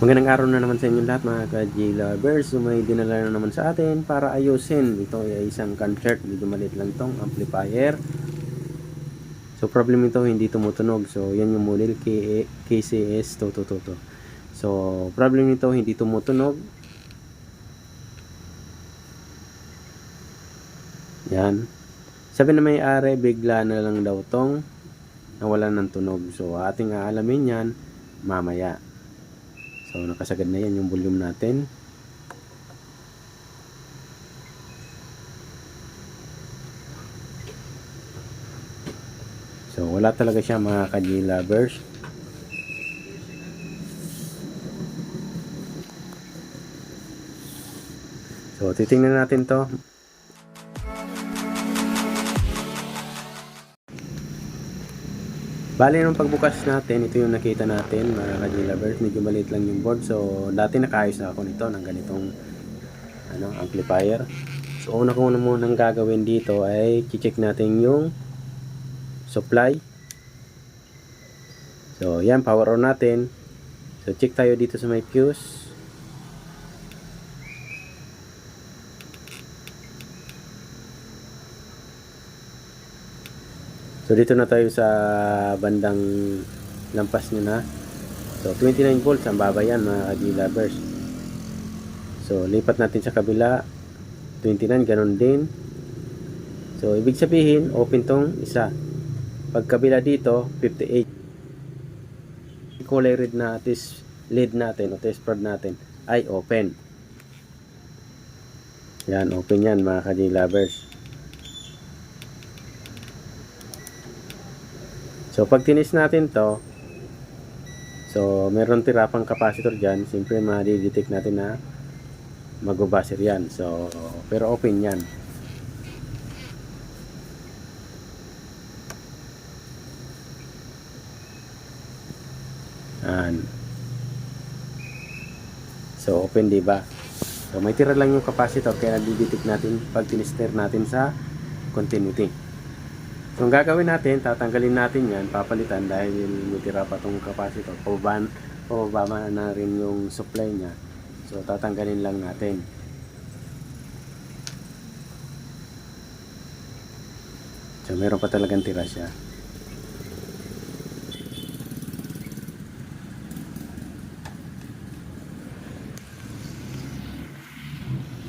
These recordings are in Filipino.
Magandang araw na naman sa inyo lahat mga ka-J lovers. So may dinala na naman sa atin para ayusin. Ito ay isang concert, medyo maliit lang tong amplifier. So problem ito, hindi tumutunog. So yan yung model KCS 222. So problem nito, hindi tumutunog. Yan. Sabi na may-ari, bigla na lang daw tong nawalan ng tunog. So ating aalamin yan mamaya. So nakasagad na yan yung volume natin. So wala talaga siya mga ka-J lovers. So titingnan natin to. Bali nung pagbukas natin, ito yung nakita natin mga ka-J lovers. Medyo maliit lang yung board. So dati nakaayos na ako nito ng ganitong amplifier. So una ko munang gagawin dito ay i-check natin yung supply. So yan, power on natin. So check tayo dito sa may fuse. So dito na tayo sa bandang lampas nyo na. So 29 volts ang baba yan mga ka-J lovers. So lipat natin sa kabila, 29, ganun din. So ibig sabihin open tong isa. Pag kabila dito 58. Kulay red na test lead natin o test prod natin ay open. Yan, open yan mga ka-J lovers. So pag tinis natin to, so meron tira pang capacitor dyan, siyempre ma-detect natin na magbabaser yan. So pero open yan. Yan. So open, diba? So may tira lang yung capacitor, kaya na-detect natin pag tinister natin sa continuity. So ang gagawin natin, tatanggalin natin yan, papalitan dahil may tira pa tong capacitor. Pababa na rin yung supply niya. So tatanggalin lang natin. So meron pa talagang tira siya.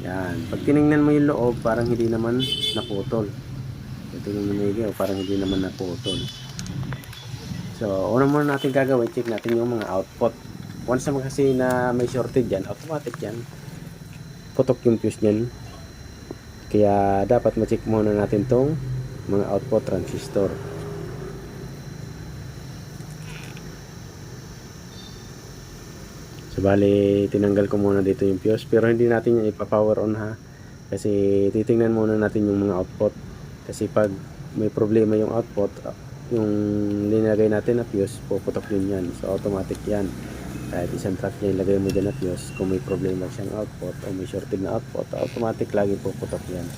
Yan. Pag tinignan mo yung loob, parang hindi naman naputol. Ito yung namigay, parang hindi naman naputol. So una muna natin gagawin, check natin yung mga output. Once naman kasi na may shorted yan, automatic yan, putok yung fuse nyan. Kaya dapat ma-check muna natin tong mga output transistor. So bali, tinanggal ko muna dito yung fuse, pero hindi natin yung ipa-power on ha. Kasi titingnan muna natin yung mga output. Kasi pag may problema yung output, yung linagay natin na fuse, puputok din yan. So automatic yan. Kahit isang track niya ilagay mo dyan na fuse, kung may problema siyang output o may shorted na output, automatic lagi puputok yan.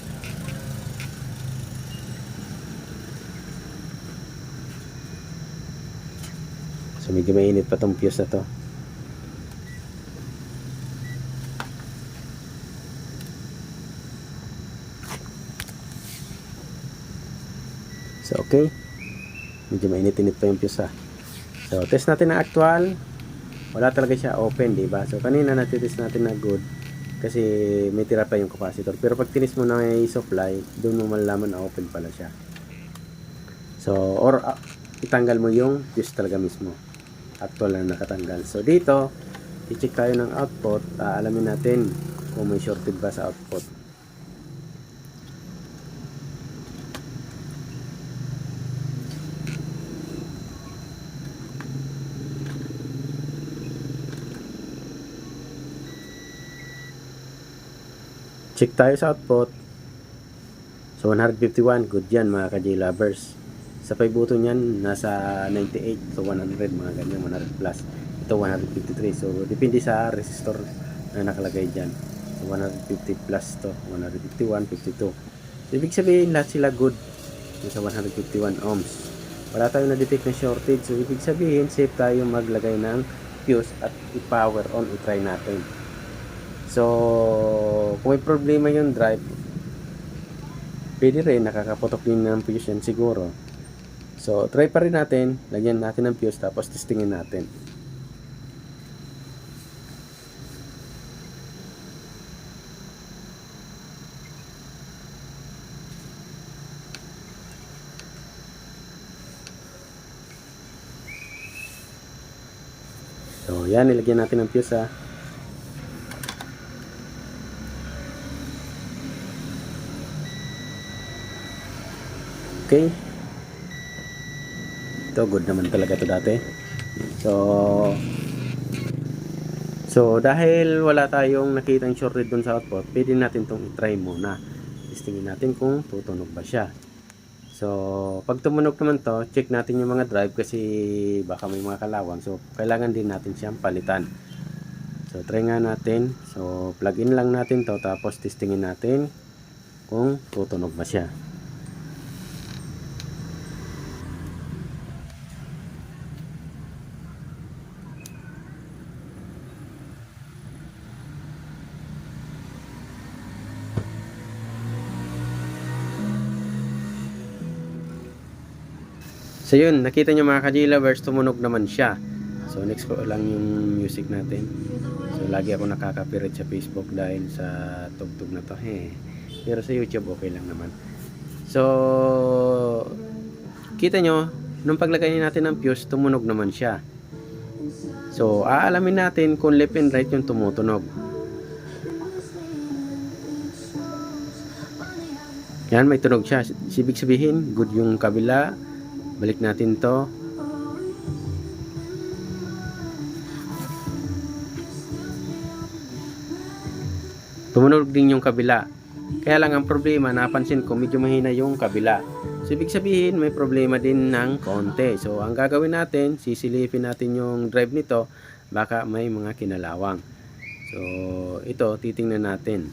So medyo mainit pa tong fuse na to. So okay, medyo mainit-init pa yung fuse ha. So test natin na actual. Wala talaga siya open, diba? So kanina natitest natin na good kasi may tira pa yung capacitor. Pero pag tinis mo na may supply, doon mo malalaman na open pala siya. So or itanggal mo yung fuse talaga mismo. Actual na nakatanggal. So dito, i-check tayo ng output. Alamin natin kung may shorted ba sa output. Check tayo sa output. So 151, good yan mga ka-J lovers. Sa 5 button yan, nasa 98 to 100, mga ganyan, 100 plus. Ito 153. So depende sa resistor na nakalagay dyan. So 150 plus to 151, 52. So ibig sabihin lahat sila good sa 151 ohms. Wala tayong na-detect na shortage. So ibig sabihin safe tayo maglagay ng fuse at i-power on, i-try natin. So kung may problema yung drive, pwede rin, nakakaputok din ng fuse yan siguro. So try pa rin natin, lagyan natin ng fuse tapos testingin natin. So yan, nilagyan natin ng fuse ha. Okay. Ito, good naman talaga to dati. So dahil wala tayong nakitang short read dun sa output, pwede natin itong i-try muna. Testingin natin kung tutunog ba siya. So pag tumunog naman to, check natin yung mga drive kasi baka may mga kalawang. So kailangan din natin siyang palitan. So try nga natin. So plug in lang natin to, tapos testingin natin kung tutunog ba siya. So yun, nakita nyo mga ka-J-Lovers, tumunog naman siya. So next ko lang yung music natin. So lagi ako nakaka-copyright sa Facebook dahil sa tugtog na to. Pero sa YouTube okay lang naman. So kita nyo, nung paglagay natin ng fuse, tumunog naman siya. So aalamin natin kung left and right yung tumutunog. Yan, may tunog siya. Ibig sabihin, good yung kabila. Balik natin to. Tumunog din yung kabila. Kaya lang ang problema, napansin ko medyo mahina yung kabila. So ibig sabihin may problema din ng konti. So ang gagawin natin, sisilipin natin yung drive nito, baka may mga kinalawang. So ito, titingnan natin.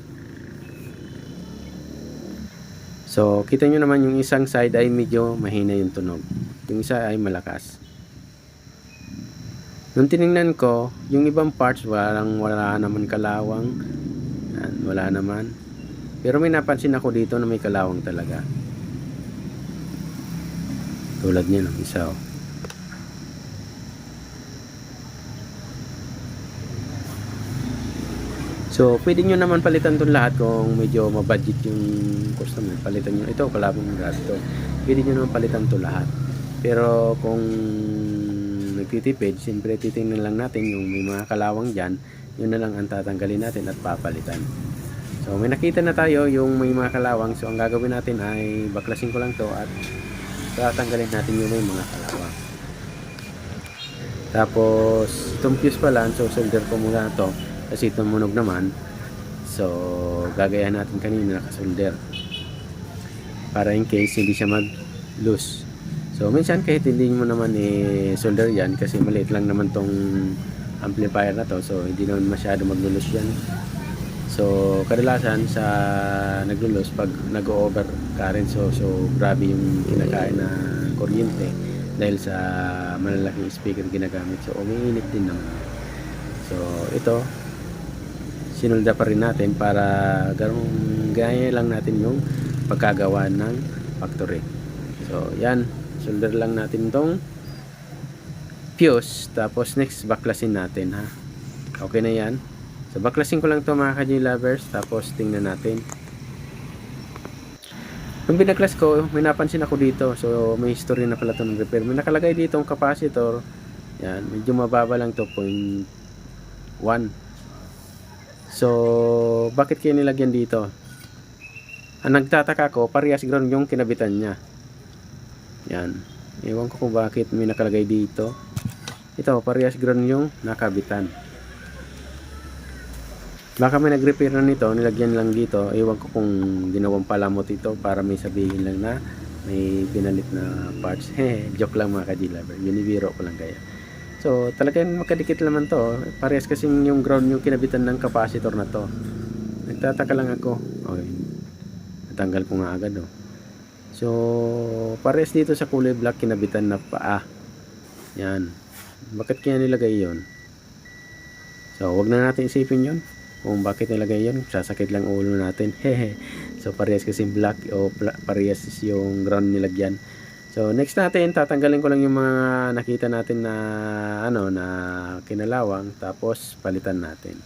So, kita nyo naman yung isang side ay medyo mahina yung tunog. Yung isa ay malakas. Nung tinignan ko, yung ibang parts wala naman kalawang. Yan, wala naman. Pero may napansin ako dito na may kalawang talaga. Tulad niya ng isa. Oh. So, pwede nyo naman palitan itong lahat kung medyo mabudget yung customer. Palitan nyo. Ito, kalabang grabe ito. Pwede nyo naman palitan ito lahat. Pero kung nagtitipid, siyempre titingnan lang natin yung may mga kalawang dyan. Yun na lang ang tatanggalin natin at papalitan. So, may nakita na tayo yung may mga kalawang. So, ang gagawin natin ay baklasin ko lang to at tatanggalin natin yung may mga kalawang. Tapos, itong fuse pala, so solder ko muna to. Kasi tumunog naman. So gagayahan natin kanina nakasolder para in case hindi siya mag loose. So minsan kahit hindi mo naman solder yan kasi maliit lang naman tong amplifier na to, so hindi naman masyado mag-loose yan. So kadalasan sa nag-loose pag nag-over current, so grabe yung kinakain na kuryente dahil sa malalaking speaker ginagamit, so umiinit din naman. So ito sinulda pa rin natin para gaya lang natin yung pagkagawa ng factory. So yan, solder lang natin tong fuse, tapos next baklasin natin ha. Okay na yan. So baklasin ko lang to mga ka-J-Lovers, tapos tingnan natin. Nung binaklas ko, may napansin ako dito. So may history na pala ito ng repair. May nakalagay dito ang capacitor. Yan, medyo mababa lang to, 0.1. So, bakit kaya nilagyan dito? Ang nagtataka ko, parehas ground yung kinabitan niya. Yan. Ewan ko kung bakit may nakalagay dito. Ito, parehas ground yung nakabitan. Baka may nag-repair na nito, nilagyan lang dito. Ewan ko kung ginawang palamot ito para may sabihin lang na may pinalit na parts. Joke lang mga ka-J-Lover. Binibiro ko lang kayo. So, talagang makadikit naman to. Parehas kasing yung ground yung kinabitan ng capacitor na to. Nagtataka lang ako. Okay. Natanggal ko nga agad oh. So, parehas dito sa kulay black kinabitan na paa. Yan. Bakit kaya nilagay yon? So, wag na natin isipin yun. Kung bakit nilagay yun, sasakit lang ulo natin. Hehe. So, parehas kasi black o parehas yung ground nilagyan. So, next natin, tatanggalin ko lang yung mga nakita natin na na kinalawang, tapos palitan natin.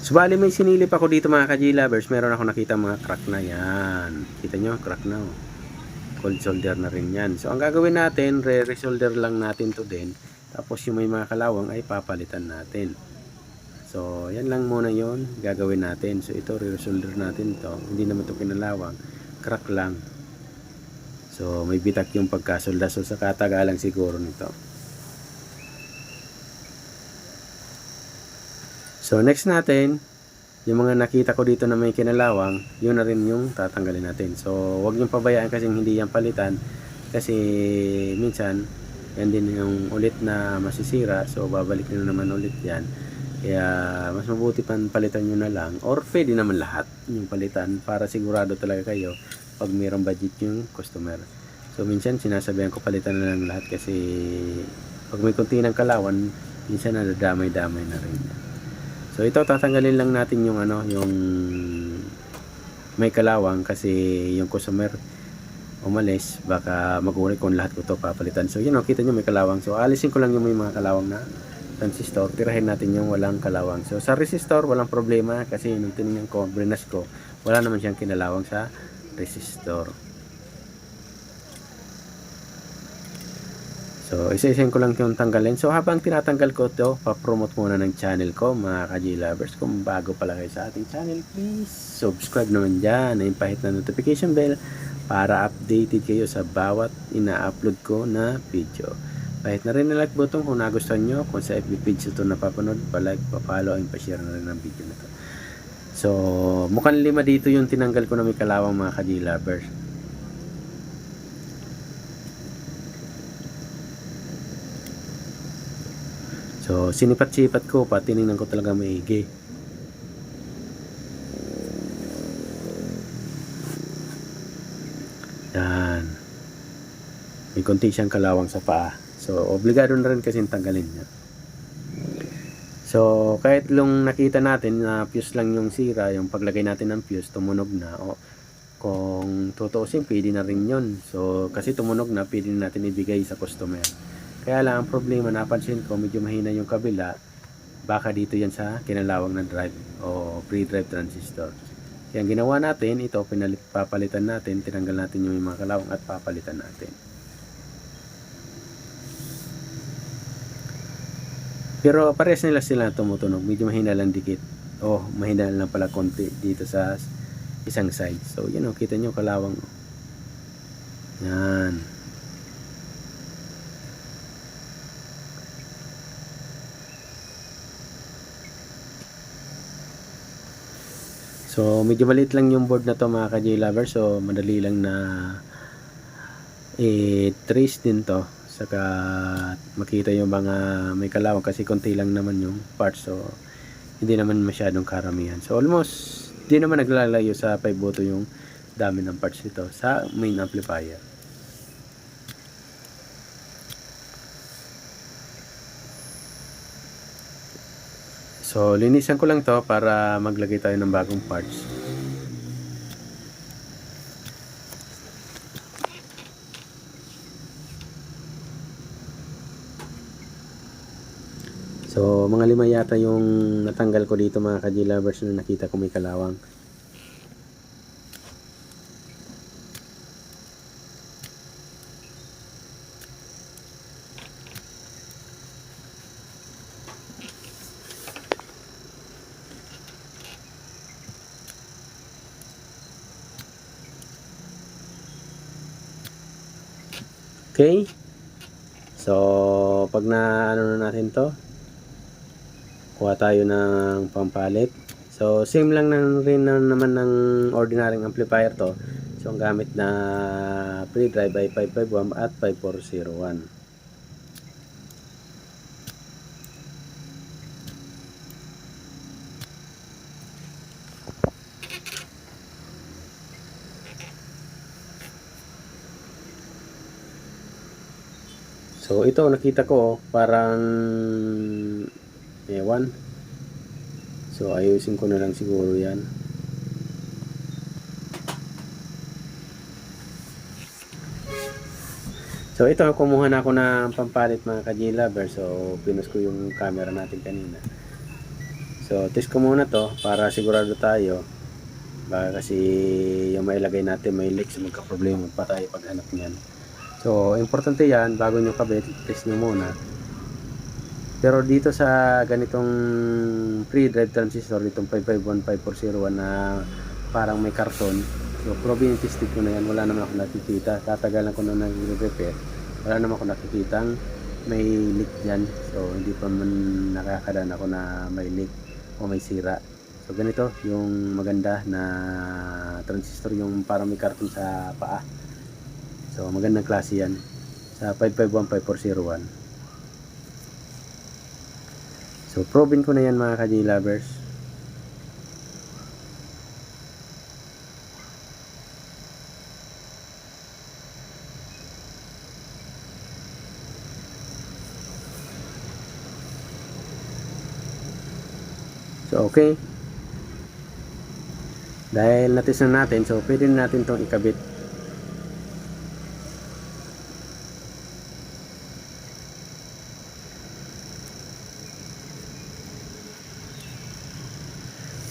Subali may sinilip ako dito mga ka-G-lovers, meron ako nakita mga crack na yan. Kita nyo, crack na. Cold solder na rin yan. So, ang gagawin natin, re-resolder lang natin to din. Tapos yung may mga kalawang ay papalitan natin. So, yan lang muna yon gagawin natin. So, ito, re-resolder natin to. Hindi naman to kinalawang. Crack lang. So, may bitak yung pagkasolda. So, sa katagalang siguro nito. So, next natin, yung mga nakita ko dito na may kinalawang, yun na rin yung tatanggalin natin. So, wag yung pabayaan kasi hindi yan palitan. Kasi, minsan, yan din yung ulit na masisira. So, babalik na naman ulit yan. Kaya, mas mabuti pan palitan nyo na lang. Or, pwede naman lahat yung palitan para sigurado talaga kayo pag mayroong budget yung customer. So, minsan, sinasabihan ko palitan na lang lahat kasi pag may kunti ng kalawan, minsan nadadamay-damay na rin. So, ito, tatanggalin lang natin yung yung may kalawang kasi yung customer umalis, baka mag-ulit kung lahat ko to papalitan. So, yun, kita nyo may kalawang. So, alisin ko lang yung may mga kalawang na transistor. Tirahin natin yung walang kalawang. So, sa resistor, walang problema kasi nung tinignan ko, brinas ko, wala naman siyang kinalawang sa resistor. So, isa-isahin ko lang yung tanggalin. So, habang tinatanggal ko to, pa-promote muna ng channel ko, mga ka-G-lovers. Kung bago pala kayo sa ating channel, please subscribe naman dyan. Ayun, pahit na notification bell para updated kayo sa bawat ina-upload ko na video. Pahit na rin na like button kung nagustuhan nyo. Kung sa FB page ito napapanood, pa-like, pa-follow, and pa-share na rin ang video na to. So, mukhang 5 dito yung tinanggal ko na may kalawang, mga ka-G-lovers. So, sinipat-sipat ko pa, tinignan ko talaga maigi. Yan. May konti siyang kalawang sa paa. So, obligado na rin kasi tanggalin niya. So, kahit long nakita natin na fuse lang yung sira, yung paglagay natin ng fuse, tumunog na. O, kung tutuusin, pwede na rin yun. So, kasi tumunog na, pwede na natin ibigay sa customer. Kaya lang, ang problema, napansin ko, medyo mahina yung kabila. Baka dito yan sa kinalawang ng drive o pre-drive transistor. Kaya ang ginawa natin, ito, papalitan natin, tinanggal natin yung mga kalawang at papalitan natin. Pero pares nila sila tumutunog. Medyo mahina lang dikit. Oh, mahina lang pala konti dito sa isang side. So, yun o, kita nyo kalawang. Yan. So, medyo maliit lang yung board na to, mga ka-J-lover. So, madali lang na trace din to. Saka makita yung mga may kalawang kasi konti lang naman yung parts. So, hindi naman masyadong karamihan. So, almost di naman naglalayo sa 5 boto yung dami ng parts nito sa main amplifier. So, linisan ko lang to para maglagay tayo ng bagong parts. So, mga 5 yata yung natanggal ko dito, mga ka-G-lovers, na nakita ko may kalawang. Okay? So, pag na na natin to, kuha tayo ng pampalit. So, same lang rin naman ng ordinary amplifier to. So, ang gamit na pre-drive ay 551 at 5401. So, So ito nakita ko parang ewan. So ayusin ko na lang siguro yan. So ito, kumuha na ako ng pampalit mga ka-G-Lover. So pinost ko yung camera natin kanina. So test ko muna to para sigurado tayo. Baka kasi yung mailagay natin may leaks, magka-problema pa tayo paghanap niyan. So importante yan, bago nyo kabit, test nyo muna. Pero dito sa ganitong pre-drive transistor, itong 5515401 na parang may karton, so probe tested ko na yan, wala naman ako nakikita. Tatagalan ko na nag-repair, wala naman ako nakikitang may leak dyan. So hindi pa man nakakadaan ako na may leak o may sira. So ganito yung maganda na transistor, yung parang may karton sa paa. So magandang klase yan sa 5515401. So, proben ko na yan mga ka-G-Lovers. So, okay. Dahil natis na natin, so pwede na natin itong ikabit.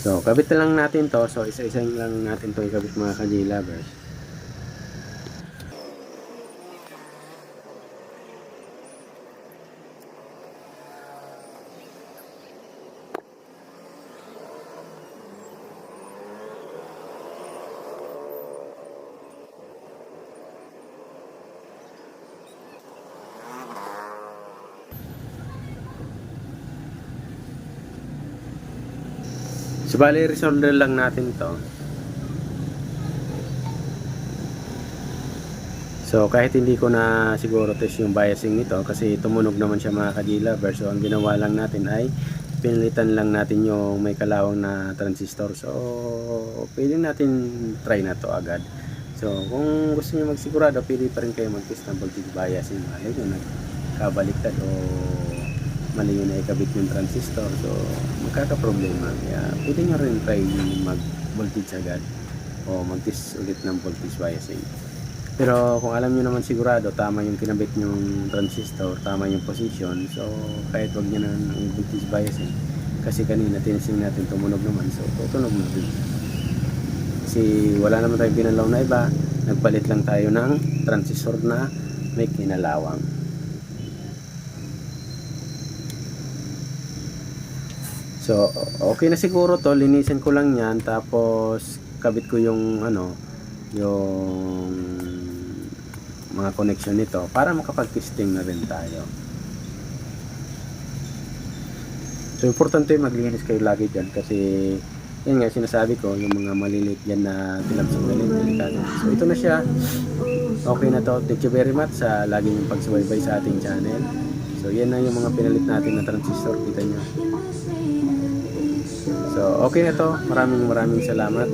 So, kabit na lang natin to. So, isa-isa lang natin to ikabit mga ka-G-Lovers. So, bali, resolder lang natin to. So, kahit hindi ko na siguro test yung biasing nito kasi tumunog naman siya mga ka-G-Lovers. So, ang ginawa lang natin ay pinalitan lang natin yung may kalawang na transistor. So, pwede natin try na to agad. So, kung gusto niyo magsigurado, pwede pa rin kayo mag-test ng voltage biasing. Malay nyo, nagkabaliktad o mali yun na ikabit yung transistor, so magkakaproblema. Kaya pwede nyo rin try mag-voltage agad o mag-test ulit ng voltage biasing. Pero kung alam nyo naman sigurado tama yung kinabit yung transistor, tama yung position, so kahit wag nyo na ng voltage biasing, kasi kanina tinesting natin tumunog naman, so tutunog na din. Kasi wala naman tayong pinalaw na iba, nagpalit lang tayo ng transistor na may kinalawang. So, okay na siguro to. Linisin ko lang yan. Tapos, kabit ko yung, yung mga connection nito para makapag-testing na rin tayo. So, importante maglinis kayo lagi dyan kasi, yun nga, sinasabi ko, yung mga maliliit dyan na tinapsong delikado. So, ito na siya. Okay na to. Thank you very much sa lagi yung pagsubaybay sa ating channel. So, yan na yung mga pinalit natin na transistor. Kita nyo. So, okay na to. Maraming salamat.